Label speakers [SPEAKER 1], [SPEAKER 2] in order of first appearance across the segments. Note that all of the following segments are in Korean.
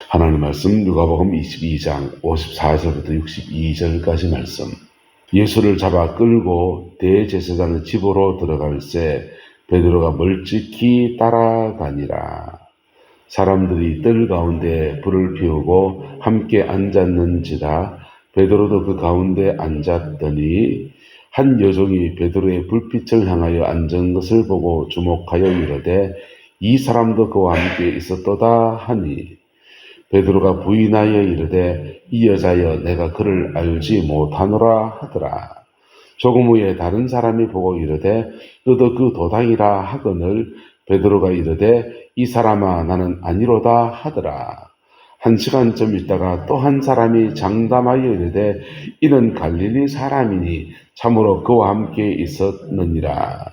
[SPEAKER 1] 하나님 말씀 누가복음 22장 54절부터 62절까지 말씀. 예수를 잡아 끌고 대제사장의 집으로 들어갈새 베드로가 멀찍이 따라가니라. 사람들이 뜰 가운데 불을 피우고 함께 앉았는지라. 베드로도 그 가운데 앉았더니 한 여종이 베드로의 불빛을 향하여 앉은 것을 보고 주목하여 이르되 이 사람도 그와 함께 있었도다 하니, 베드로가 부인하여 이르되 이 여자여 내가 그를 알지 못하노라 하더라. 조금 후에 다른 사람이 보고 이르되 너도 그 도당이라 하거늘 베드로가 이르되 이 사람아 나는 아니로다 하더라. 1시간쯤 있다가 또 한 사람이 장담하여 이르되 이는 갈릴리 사람이니 참으로 그와 함께 있었느니라.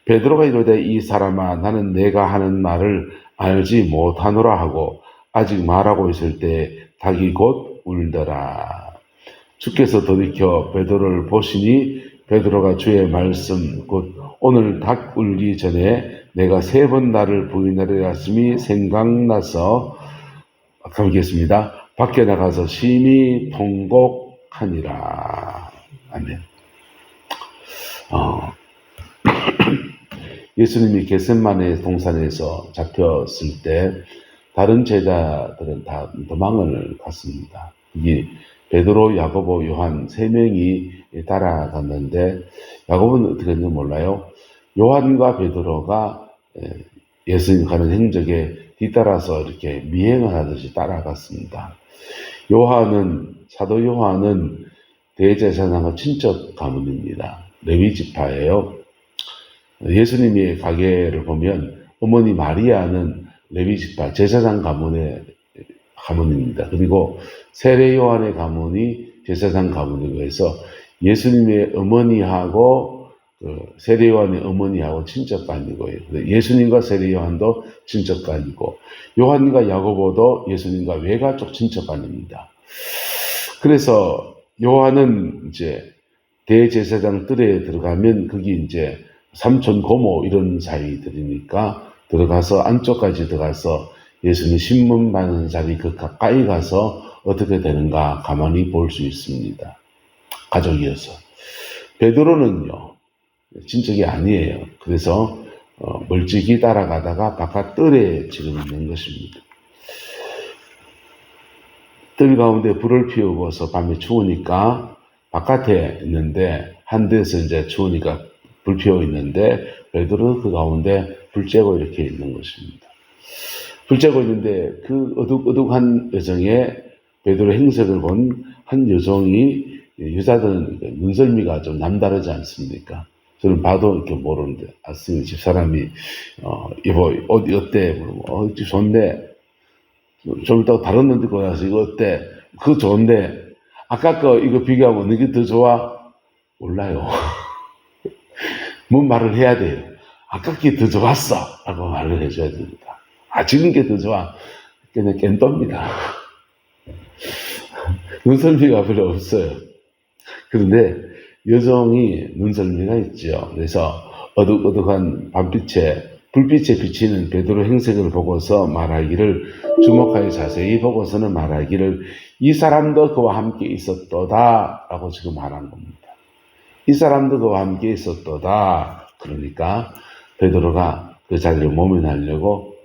[SPEAKER 1] 베드로가 이르되 이 사람아 나는 내가 하는 말을 알지 못하노라 하고 아직 말하고 있을 때 닭이 곧 울더라. 주께서 돌이켜 베드로를 보시니 베드로가 주의 말씀 곧 오늘 닭 울기 전에 내가 3번 나를 부인하리라 했음이 생각나서 감기겠습니다. 밖에 나가서 심히 통곡하니라. 아멘. 예수님이 겟세마네 동산에서 잡혔을 때 다른 제자들은 다 도망을 갔습니다. 이게 베드로, 야고보, 요한 3명이 따라갔는데 야고보는 어떻게 했는지 몰라요. 요한과 베드로가 예수님 가는 행적에 뒤따라서 이렇게 미행을 하듯이 따라갔습니다. 사도 요한은 대제사장과 친척 가문입니다. 레위 지파예요. 예수님의 가계를 보면 어머니 마리아는 레위 지파 제사장 가문입니다. 그리고 세례 요한의 가문이 제사장 가문이고 해서 예수님의 어머니하고 세례 요한의 어머니하고 친척간이고요. 예수님과 세례 요한도 친척간이고 요한과 야고보도 예수님과 외가족 친척간입니다. 그래서 요한은 이제 대제사장 뜰에 들어가면 거기 이제 삼촌 고모 이런 사이들이니까 들어가서 안쪽까지 들어가서 예수님 신문 받는 자리 그 가까이 가서 어떻게 되는가 가만히 볼 수 있습니다. 가족이어서. 베드로는요 친척이 아니에요. 그래서 멀찍이 따라가다가 바깥 뜰에 지금 있는 것입니다. 뜰 가운데 불을 피우고서 밤에 추우니까 바깥에 있는데 한 데서 이제 추우니까 불 피워 있는데 베드로 그 가운데 불 쬐고 이렇게 있는 것입니다. 불 쬐고 있는데 그 어둑어둑한 여정에 베드로 행색을 본 한 여종이, 여자들은 눈썰미가 좀 남다르지 않습니까? 저는 봐도 이렇게 모르는데, 아스님 집사람이 여보 어디 어때? 좋은데 좀 이따 다른 데 데리고 가서 이거 어때? 그거 좋은데 아까 거 이거 비교하면 어느 게 더 좋아? 몰라요. 뭔 말을 해야 돼요. 아까 게 더 좋았어 라고 말을 해줘야 됩니다. 지금 게 더 좋아. 그냥 깬떱니다. 눈썰미가 별로 없어요. 그런데 여종이 눈썰미가 있죠. 그래서 어둑어둑한 불빛에 비치는 베드로 행색을 보고서 말하기를, 주목하여 자세히 보고서는 말하기를 이 사람도 그와 함께 있었도다 라고 지금 말한 겁니다. 이 사람도 그와 함께 있었도다. 그러니까 베드로가 그 자리를 모면하려고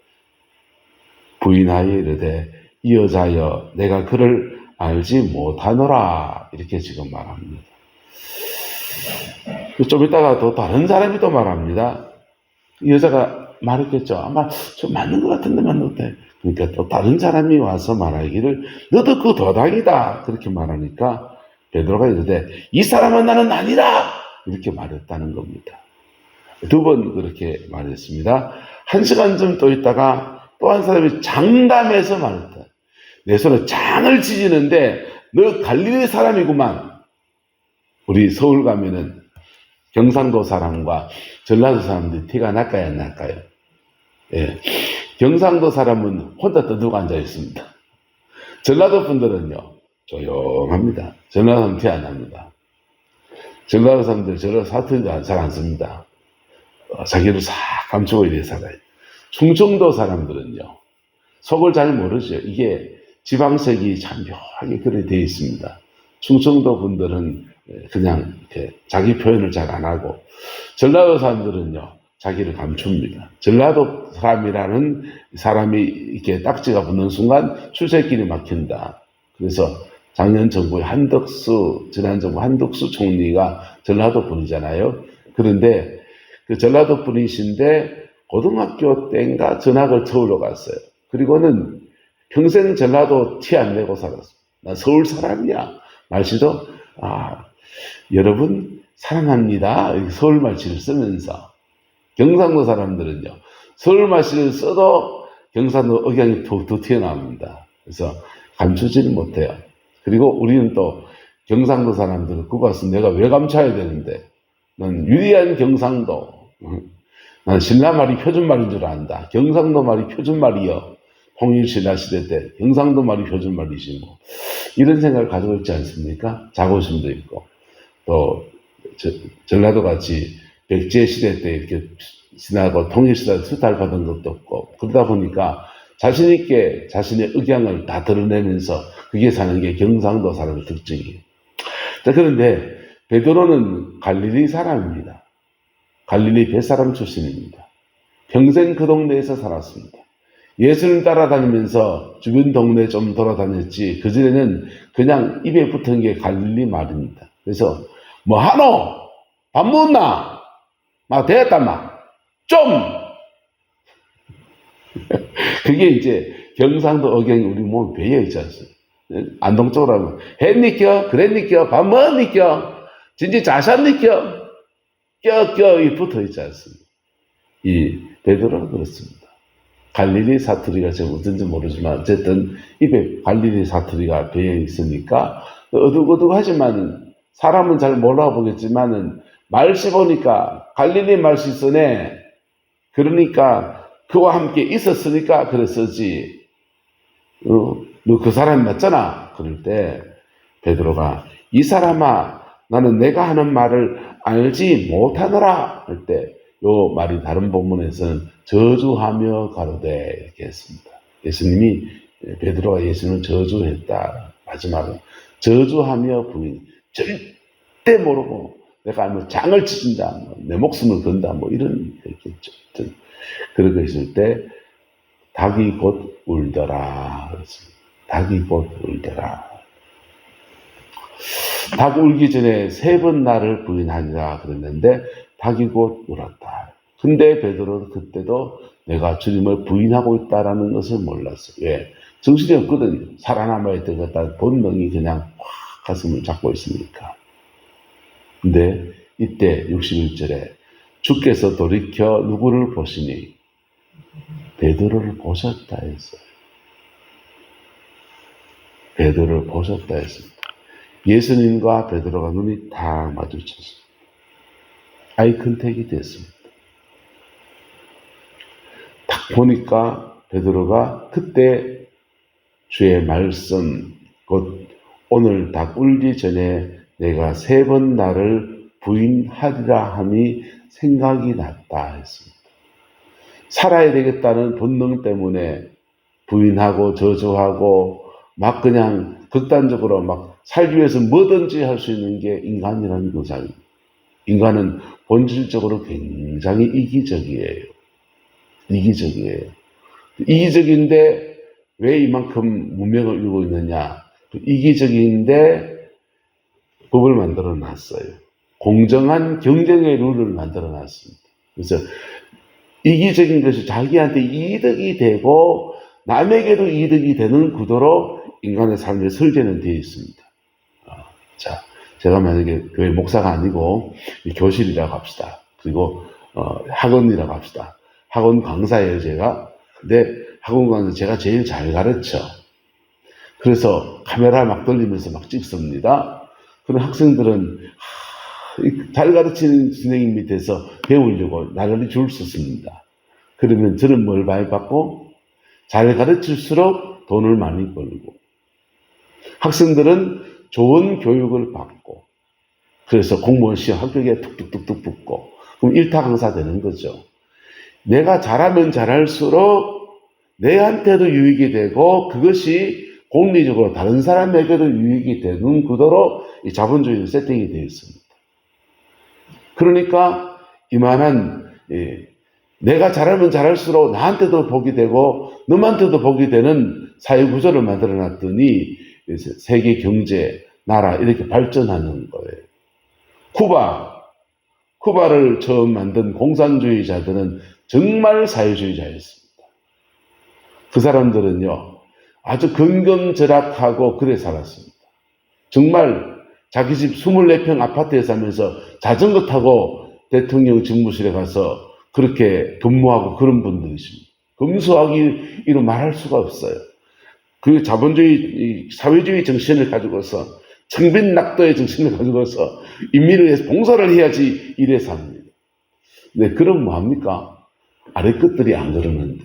[SPEAKER 1] 부인하여 이르되 이 여자여 내가 그를 알지 못하노라 이렇게 지금 말합니다. 좀 이따가 또 다른 사람이 또 말합니다. 이 여자가 말했겠죠. 아마 좀 맞는 것 같은데 맞는데. 그러니까 또 다른 사람이 와서 말하기를 너도 그 도당이다 그렇게 말하니까 베드로가 이르되 이 사람은 나는 아니라 이렇게 말했다는 겁니다. 2번 그렇게 말했습니다. 1시간쯤 또 있다가 또 한 사람이 장담해서 말했다. 내 손에 장을 지지는데 너 갈릴리 사람이구만. 우리 서울 가면은 경상도 사람과 전라도 사람들이 티가 날까요 안 날까요? 예. 경상도 사람은 혼자 떠들고 앉아 있습니다. 전라도 분들은요 조용합니다. 전라도 사람 티 안 납니다. 전라도 사람들 전라도 사투리 잘 안 씁니다. 자기를 싹 감추고 이래 살아요. 충청도 사람들은요 속을 잘 모르죠. 이게 지방색이 참 묘하게 그래 되어 있습니다. 충청도 분들은 그냥 이렇게 자기 표현을 잘 안 하고, 전라도 사람들은요, 자기를 감춥니다. 전라도 사람이라는 사람이 이렇게 딱지가 붙는 순간 출세길이 막힌다. 그래서 작년 정부의 지난 정부 한덕수 총리가 전라도 분이잖아요. 그런데 그 전라도 분이신데 고등학교 때인가 전학을 서울로 갔어요. 그리고는 평생 전라도 티 안 내고 살았어. 나 서울 사람이야. 말씨도 여러분 사랑합니다. 서울 말씨를 쓰면서. 경상도 사람들은요, 서울 말씨를 써도 경상도 억양이 더 튀어나옵니다. 그래서 감추지는 못해요. 그리고 우리는 또 경상도 사람들은 그거 가서 내가 왜 감춰야 되는데, 난 유리한 경상도, 난 신라말이 표준말인 줄 안다. 경상도 말이 표준말이요. 통일신라 시대 때 경상도 말이 표준말이지 뭐. 이런 생각을 가지고 있지 않습니까? 자부심도 있고. 또 전라도 같이 백제시대 때 이렇게 지나고 통일시대 수탈 받은 것도 없고, 그러다 보니까 자신있게 자신의 억양을 다 드러내면서 그게 사는 게 경상도 사람의 특징이에요. 자, 그런데 베드로는 갈릴리 사람입니다. 갈릴리 뱃사람 출신입니다. 평생 그 동네에서 살았습니다. 예수를 따라다니면서 주변 동네 좀 돌아다녔지, 그전에는 그냥 입에 붙은 게 갈릴리 말입니다. 그래서 뭐 하노? 밥 먹었나? 막 되었다 좀! 그게 이제 경상도 억양이 우리 몸에 배어 있지 않습니까? 안동 쪽으로 하면 했니껴? 그랬니껴? 밥 먹었니껴? 진짜 자셨니껴? 껴 붙어 있지 않습니까? 이 베드로는 그렇습니다. 갈릴리 사투리가 제가 어떤지 모르지만 어쨌든 입에 갈릴리 사투리가 배어 있으니까 어둑어둑하지만 사람은 잘 몰라보겠지만은 말씨 보니까 갈릴리 말씨 쓰네. 그러니까 그와 함께 있었으니까 그랬었지. 너 그 사람 맞잖아. 그럴 때 베드로가 이 사람아 나는 내가 하는 말을 알지 못하노라 할 때 요 말이 다른 본문에서는 저주하며 가로되 이렇게 했습니다. 예수님이 베드로가 예수님을 저주했다. 마지막으로 저주하며 부인 절대 모르고 내가 뭐 장을 치진다, 내 목숨을 건다, 뭐 이런 얘기겠죠. 그러고 있을 때 닭이 곧 울더라. 그렇습니다. 닭이 곧 울더라. 닭 울기 전에 3번 나를 부인하리라 그랬는데 닭이 곧 울었다. 근데 베드로는 그때도 내가 주님을 부인하고 있다라는 것을 몰랐어요. 왜? 정신이 없거든요. 살아남아야 되겠다. 본능이 그냥 확 가슴을 잡고 있으니까. 근데 이때 61절에 주께서 돌이켜 누구를 보시니 베드로를 보셨다 했어요. 베드로를 보셨다 했습니다. 예수님과 베드로가 눈이 다 마주쳤습니다. 아이 컨택이 됐습니다. 딱 보니까 베드로가 그때 주의 말씀, 곧 오늘 닭 울기 전에 내가 3번 나를 부인하리라 함이 생각이 났다 했습니다. 살아야 되겠다는 본능 때문에 부인하고 저주하고 막 그냥 극단적으로 막 살기 위해서 뭐든지 할 수 있는 게 인간이라는 거잖아요. 인간은 본질적으로 굉장히 이기적이에요. 이기적인데 왜 이만큼 문명을 이루고 있느냐? 이기적인데 법을 만들어 놨어요. 공정한 경쟁의 룰을 만들어 놨습니다. 그래서 이기적인 것이 자기한테 이득이 되고 남에게도 이득이 되는 구도로 인간의 삶의 설계는 되어 있습니다. 자, 제가 만약에 교회 목사가 아니고 교실이라고 합시다. 그리고 학원이라고 합시다. 학원 강사예요, 제가. 근데 학원 강사 제가 제일 잘 가르쳐. 그래서 카메라 막 돌리면서 막 찍습니다. 그런 학생들은 잘 가르치는 선생님 밑에서 배우려고 나란히 줄 섰습니다. 그러면 저는 뭘 많이 받고 잘 가르칠수록 돈을 많이 벌고 학생들은 좋은 교육을 받고 그래서 공무원 시험 합격에 툭툭툭툭 붙고 그럼 일타 강사 되는 거죠. 내가 잘하면 잘할수록 내한테도 유익이 되고 그것이 공리적으로 다른 사람에게도 유익이 되는 구도로 이 자본주의는 세팅이 되어 있습니다. 그러니까 이만한 내가 잘하면 잘할수록 나한테도 복이 되고 너한테도 복이 되는 사회 구조를 만들어 놨더니 세계 경제, 나라 이렇게 발전하는 거예요. 쿠바를 처음 만든 공산주의자들은 정말 사회주의자였습니다. 그 사람들은요, 아주 근검절약하고 그래 살았습니다. 정말 자기 집 24평 아파트에 살면서 자전거 타고 대통령 집무실에 가서 그렇게 근무하고 그런 분들이십니다. 검소하기로 말할 수가 없어요. 그 자본주의, 사회주의 정신을 가지고서 청빈낙도의 정신을 가지고서 인민을 위해서 봉사를 해야지 이래 삽니다. 네, 그럼 뭐합니까? 아래 것들이 안 그러는데.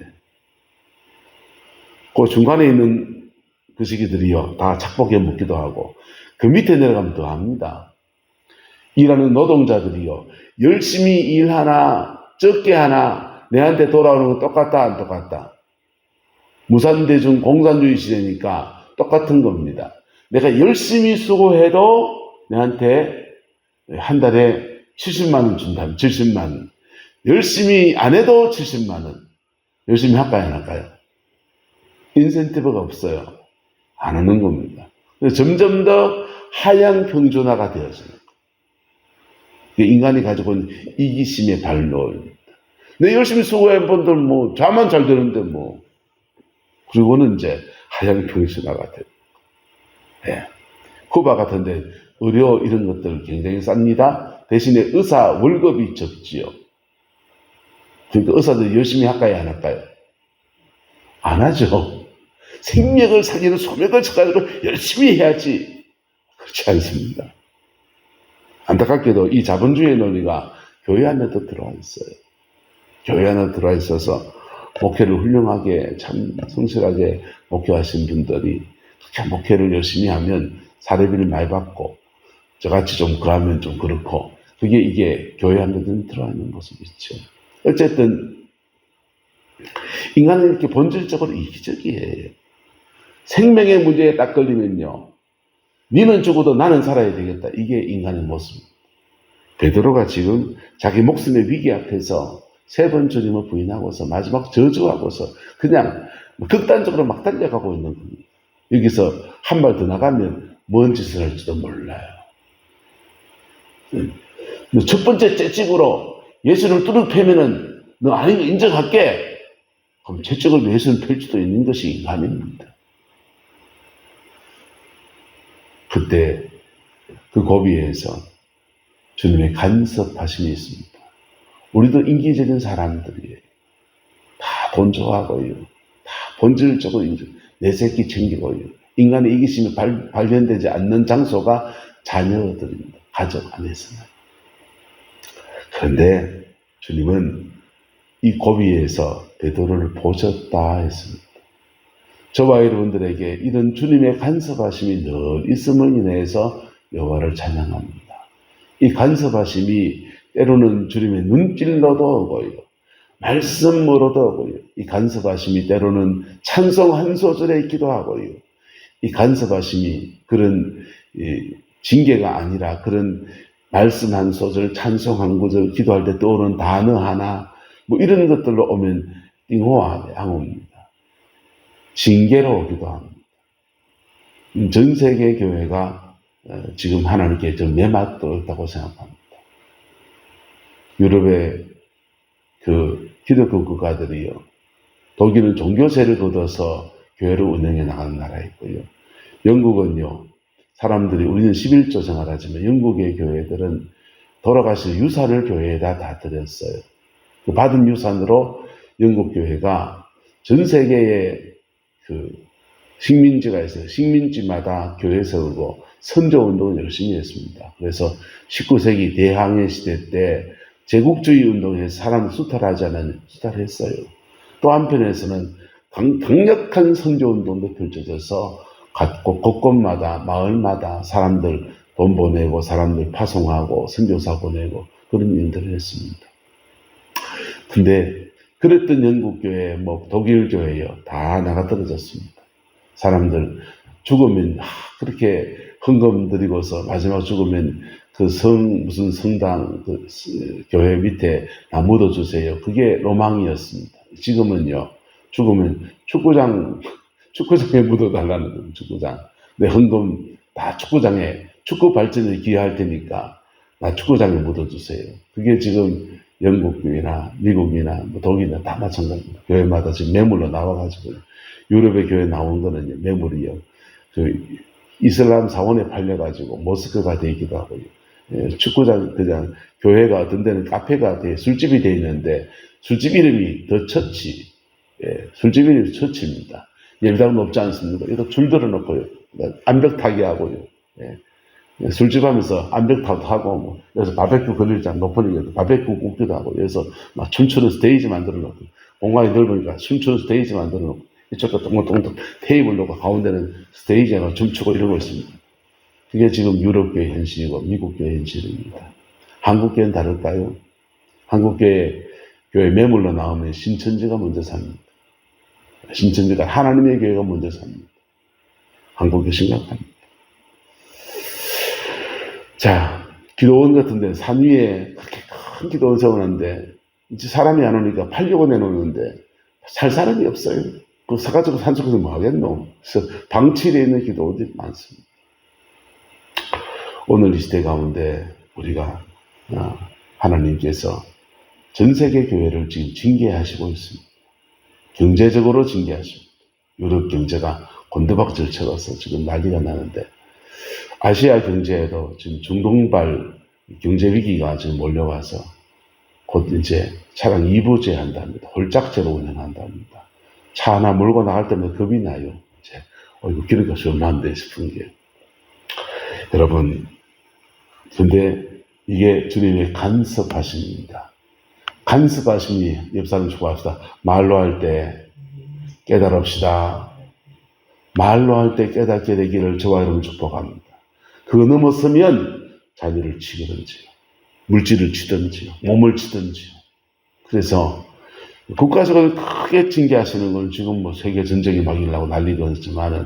[SPEAKER 1] 그 중간에 있는 그 시기들이요, 다 착복해 먹기도 하고, 그 밑에 내려가면 더 합니다. 일하는 노동자들이요, 열심히 일하나, 적게 하나, 내한테 돌아오는 건 똑같다, 안 똑같다? 무산대중 공산주의 시대니까 똑같은 겁니다. 내가 열심히 수고해도 내한테 한 달에 70만 원 준다면 70만 원. 열심히 안 해도 70만 원. 열심히 할까요, 안 할까요? 인센티브가 없어요. 안 하는 겁니다. 점점 더 하향 평준화가 되어지는 거예요. 인간이 가지고 있는 이기심의 발로입니다. 내 열심히 수고한 분들 뭐 자만 잘 되는데 뭐. 그리고는 이제 하향 평준화가 돼요. 네. 쿠바 같은데 의료 이런 것들 굉장히 쌉니다. 대신에 의사 월급이 적지요. 그러니까 의사들 열심히 할까요, 안 할까요? 안 하죠. 생명을 살리는 소맥을 쳐가지고 열심히 해야지. 그렇지 않습니다. 안타깝게도 이 자본주의 논리가 교회 안에도 들어와 있어요. 교회 안에 들어와 있어서 목회를 훌륭하게 참 성실하게 목회하신 분들이 그렇게 목회를 열심히 하면 사례비를 많이 받고 저같이 좀 그하면 좀 그렇고 이게 교회 안에도 들어와 있는 모습이 있죠. 어쨌든 인간은 이렇게 본질적으로 이기적이에요. 생명의 문제에 딱 걸리면요, 니는 죽어도 나는 살아야 되겠다. 이게 인간의 모습입니다. 베드로가 지금 자기 목숨의 위기 앞에서 3번 주님을 부인하고서 마지막 저주하고서 그냥 극단적으로 막 달려가고 있는 겁니다. 여기서 한 발 더 나가면 뭔 짓을 할지도 몰라요. 첫 번째 채찍으로 예수를 뚜렷 패면은 너 아닌 거 인정할게. 그럼 채찍을 예수를 펼 수도 있는 것이 인간입니다. 그때 그 고비에서 주님의 간섭하심이 있습니다. 우리도 인기적인 사람들이에요. 다 돈 좋아하고요. 다 본질적으로 내 새끼 챙기고요. 인간의 이기심이 발견되지 않는 장소가 자녀들입니다. 가족 안에서는. 그런데 주님은 이 고비에서 베드로를 보셨다 했습니다. 저와 여러분들에게 이런 주님의 간섭하심이 늘 있음을 인해서 여호와를 찬양합니다. 이 간섭하심이 때로는 주님의 눈길로도 오고요. 말씀으로도 오고요. 이 간섭하심이 때로는 찬송 한 소절에 있기도 하고요. 이 간섭하심이 그런 징계가 아니라 그런 말씀 한 소절, 찬송 한 구절, 기도할 때 떠오르는 단어 하나, 뭐 이런 것들로 오면 띵호와 양호입니다. 징계로 오기도 합니다. 전 세계 교회가 지금 하나님께 좀 매맞고 생각합니다. 유럽의 그 기독교 국가들이요, 독일은 종교세를 걷어서 교회를 운영해 나가는 나라이고요. 영국은요, 사람들이 우리는 11조 생활하지만 영국의 교회들은 돌아가신 유산을 교회에다 다 드렸어요. 그 받은 유산으로 영국 교회가 전 세계에 그 식민지가 있어요. 식민지마다 교회 세우고 선조 운동을 열심히 했습니다. 그래서 19세기 대항해 시대 때 제국주의 운동에서 사람을 수탈하지 않은 수탈했어요. 또 한편에서는 강력한 선조 운동도 펼쳐져서 곳곳마다 마을마다 사람들 돈 보내고 사람들 파송하고 선교사 보내고 그런 일들을 했습니다. 근데 그랬던 영국 교회, 뭐 독일 교회요, 다 나가 떨어졌습니다. 사람들 죽으면 그렇게 헌금 드리고서 마지막 죽으면 그 무슨 성당, 교회 밑에 다 묻어주세요. 그게 로망이었습니다. 지금은요, 죽으면 축구장에 묻어달라는 거예요, 축구장. 내 헌금 다 축구장에, 축구 발전을 기여할 테니까 나 축구장에 묻어주세요. 그게 지금 영국 교회나 미국이나 뭐 독일이나 다 마찬가지입니다. 교회마다 지금 매물로 나와가지고 유럽의 교회 나온 거는 매물이요. 이슬람 사원에 팔려가지고 모스크가 되기도 하고요. 축구장, 그냥 교회가 어떤 데는 카페가 술집이 돼 있는데 술집 이름이 더 처치, 술집 이름이 처치입니다. 예배당 높지 않습니까? 여기다 줄 들어놓고요. 암벽 타기 하고요. 술집 하면서 암벽타도 하고, 뭐, 여기서 바베큐 그릴장 높으니까 바베큐 굽기도 하고, 여기서 막 춤추는 스테이지 만들어 놓고, 공간이 넓으니까 춤추는 스테이지 만들어 놓고, 이쪽도 동동동 테이블 놓고, 가운데는 스테이지가 춤추고 이러고 있습니다. 그게 지금 유럽교회 현실이고, 미국교회 현실입니다. 한국교회는 다를까요? 한국교회 매물로 나오면 신천지가 먼저 삽니다. 신천지가 하나님의 교회가 먼저 삽니다. 한국이 심각합니다. 자, 기도원 같은 데 산 위에 그렇게 큰 기도원 세워놨는데 이제 사람이 안 오니까 팔려고 내놓는데 살 사람이 없어요. 그 사가지고 산속에서 뭐 하겠노? 그래서 방치되어 있는 기도원들이 많습니다. 오늘 이 시대 가운데 우리가 하나님께서 전 세계 교회를 지금 징계하시고 있습니다. 경제적으로 징계하십니다. 유럽 경제가 곤두박질 쳐가서 지금 난리가 나는데 아시아 경제에도 지금 중동발 경제 위기가 지금 몰려와서 곧 이제 차량 2부제 한답니다. 홀짝제로 운영한답니다. 차 하나 몰고 나갈 때마다 겁이 나요. 이제 이거 기름값이 얼마인데 싶은 게. 여러분, 근데 이게 주님의 간섭하심입니다. 간섭하심이 옆 사람 축복합시다. 말로 할 때 깨달읍시다. 말로 할 때 깨닫게 되기를 저와 여러분 축복합니다. 그거 넘어서면 자기를 치든지요. 물질을 치든지요. 몸을 치든지요. 그래서 국가적으로 크게 징계하시는 건 지금 뭐 세계 전쟁이 막 일어나고 난리가 있지만은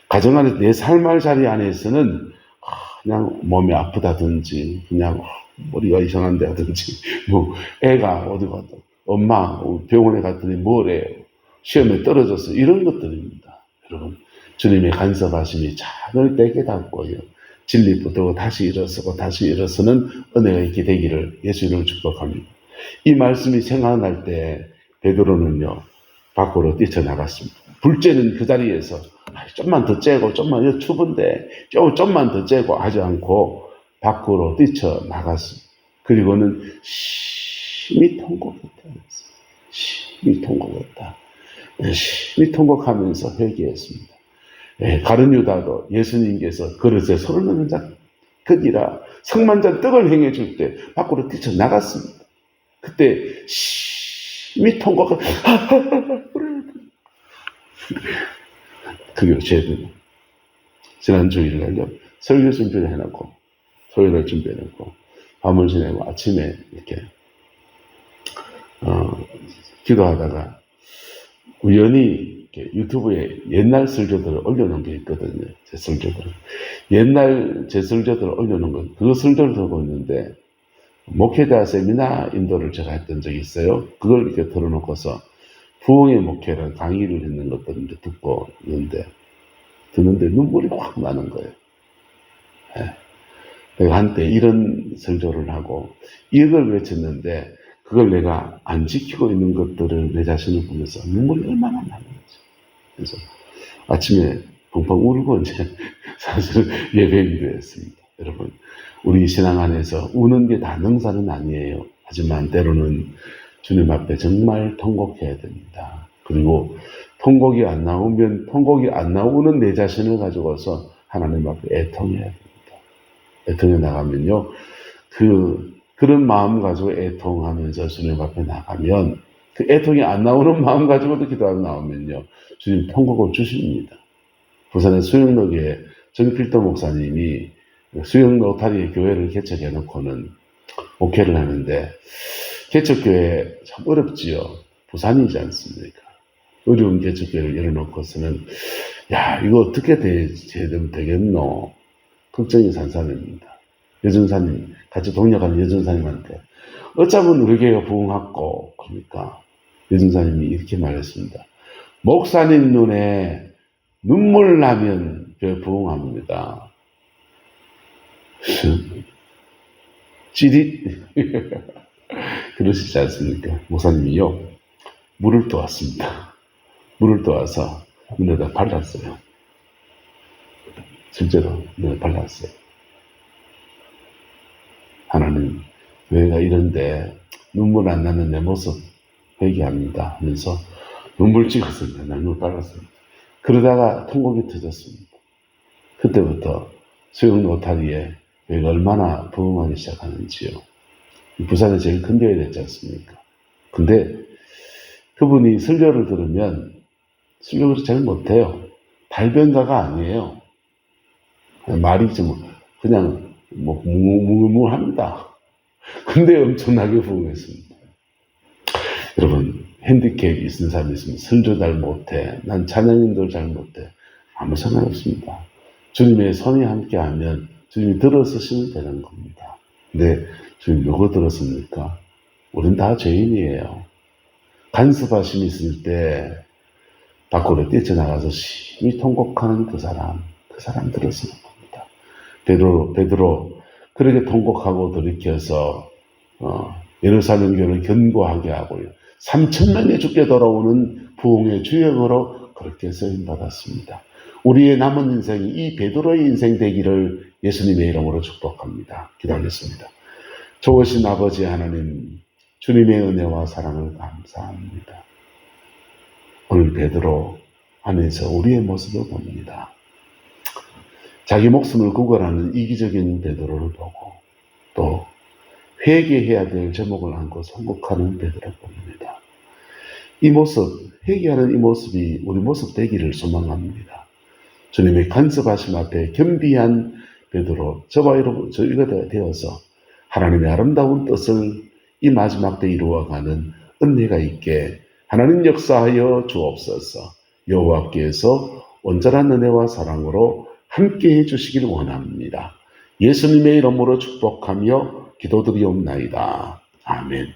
[SPEAKER 1] 가정 안에서 내 삶의 자리 안에서는 그냥 몸이 아프다든지 그냥 머리가 이상한데 하든지 뭐 애가 어디 갔다 엄마 병원에 갔더니 뭐래요. 시험에 떨어졌어. 이런 것들입니다. 여러분 주님의 간섭하심이 작을 때 깨닫고요. 진리 붙들고 다시 일어서고 다시 일어서는 은혜가 있게 되기를 예수님을 축복합니다. 이 말씀이 생각날 때 베드로는요 밖으로 뛰쳐나갔습니다. 둘째는 그 자리에서 좀만 더 째고 좀만 추운데 좀만 더 째고 하지 않고 밖으로 뛰쳐나갔습니다. 그리고는 심히 통곡했다. 심히 통곡했다. 심히 통곡하면서 회개했습니다. 가룟 유다도 예수님께서 그릇에 손을 넣는 자 그니라 성만찬 떡을 행해 줄 때 밖으로 뛰쳐나갔습니다. 그때 심히 통곡을 그리고 제대로 지난 주일날요 설교 준비를 해놓고 토요일날 준비해놓고 밤을 지내고 아침에 이렇게 기도하다가 우연히 이렇게 유튜브에 옛날 설교들을 올려놓은 게 있거든요. 제 설교들. 옛날 제 설교들을 올려놓은 거, 그 설교를 듣고 있는데, 목회자 세미나 인도를 제가 했던 적이 있어요. 그걸 이렇게 들어놓고서 부흥의 목회를 강의를 했는 것들을 듣고 있는데, 듣는데 눈물이 확 나는 거예요. 내가 한때 이런 설교를 하고, 이걸 외쳤는데, 그걸 내가 안 지키고 있는 것들을 내 자신을 보면서 눈물이 얼마나 나는 거지. 그래서 아침에 펑펑 울고 이제 사실 예배 인도했습니다. 여러분, 우리 신앙 안에서 우는 게 다 능사는 아니에요. 하지만 때로는 주님 앞에 정말 통곡해야 됩니다. 그리고 통곡이 안 나오는 내 자신을 가지고서 하나님 앞에 애통해야 됩니다. 애통해 나가면요, 그런 마음 가지고 애통하면서 주님 앞에 나가면 그 애통이 안 나오는 마음 가지고도 기도하고 나오면요 주님 통곡을 주십니다. 부산의 수영로교회 정필도 목사님이 수영로타리의 교회를 개척해 놓고는 목회를 하는데 개척교회 참 어렵지요. 부산이지 않습니까? 어려운 개척교회를 열어놓고서는 야, 이거 어떻게 되겠노? 걱정이 산산입니다. 여전사님, 같이 동력하는 여전사님한테 어쩌면 우리 교회가 부흥하고 그러니까 여전사님이 이렇게 말했습니다. 목사님 눈에 눈물 나면 교회 부흥합니다. 찌릿 그러시지 않습니까? 목사님이요, 물을 떠왔습니다. 물을 떠와서 눈에다 발랐어요. 실제로 눈에 발랐어요. 하나님, 교회가 이런데 눈물 안 나는 내 모습 회개합니다 하면서 눈물 찍었습니다. 눈물 발랐습니다. 그러다가 통곡이 터졌습니다. 그때부터 수영 로타리에 교회가 얼마나 부흥하기 시작하는지요. 부산에 제일 큰 교회 됐지 않습니까? 근데 그분이 설교를 들으면 설교를 잘 못해요. 달변가가 아니에요. 말이 좀 그냥 뭉글뭉글합니다. 근데 엄청나게 부흥했습니다. 여러분, 핸디캡 있는 사람이 있으면 설교 잘 못해, 난 찬양인도 잘 못해, 아무 상관없습니다. 주님의 손이 함께하면 주님이 들어서시면 되는 겁니다. 근데 주님 누구 들었습니까? 우린 다 죄인이에요. 간섭하심이 있을 때 밖으로 뛰쳐나가서 심히 통곡하는 그 사람 들었으면 겁니다. 베드로 그렇게 통곡하고 돌이켜서 예루살렘 교회를 견고하게 하고요. 3,000명이 죽게 돌아오는 부흥의 주역으로 그렇게 쓰임받았습니다. 우리의 남은 인생이 이 베드로의 인생 되기를 예수님의 이름으로 축복합니다. 기도하겠습니다. 좋으신 아버지 하나님, 주님의 은혜와 사랑을 감사합니다. 오늘 베드로 안에서 우리의 모습을 봅니다. 자기 목숨을 구걸하는 이기적인 베드로를 보고 또 회개해야 될 제목을 안고 선곡하는 베드로를 봅니다. 이 모습, 회개하는 이 모습이 우리 모습 되기를 소망합니다. 주님의 간섭하심 앞에 겸비한 베드로, 저와 여러분, 저희가 되어서 하나님의 아름다운 뜻을 이 마지막 때 이루어가는 은혜가 있게 하나님 역사하여 주옵소서. 여호와께서 온전한 은혜와 사랑으로 함께해 주시길 원합니다. 예수님의 이름으로 축복하며 기도드리옵나이다. 아멘.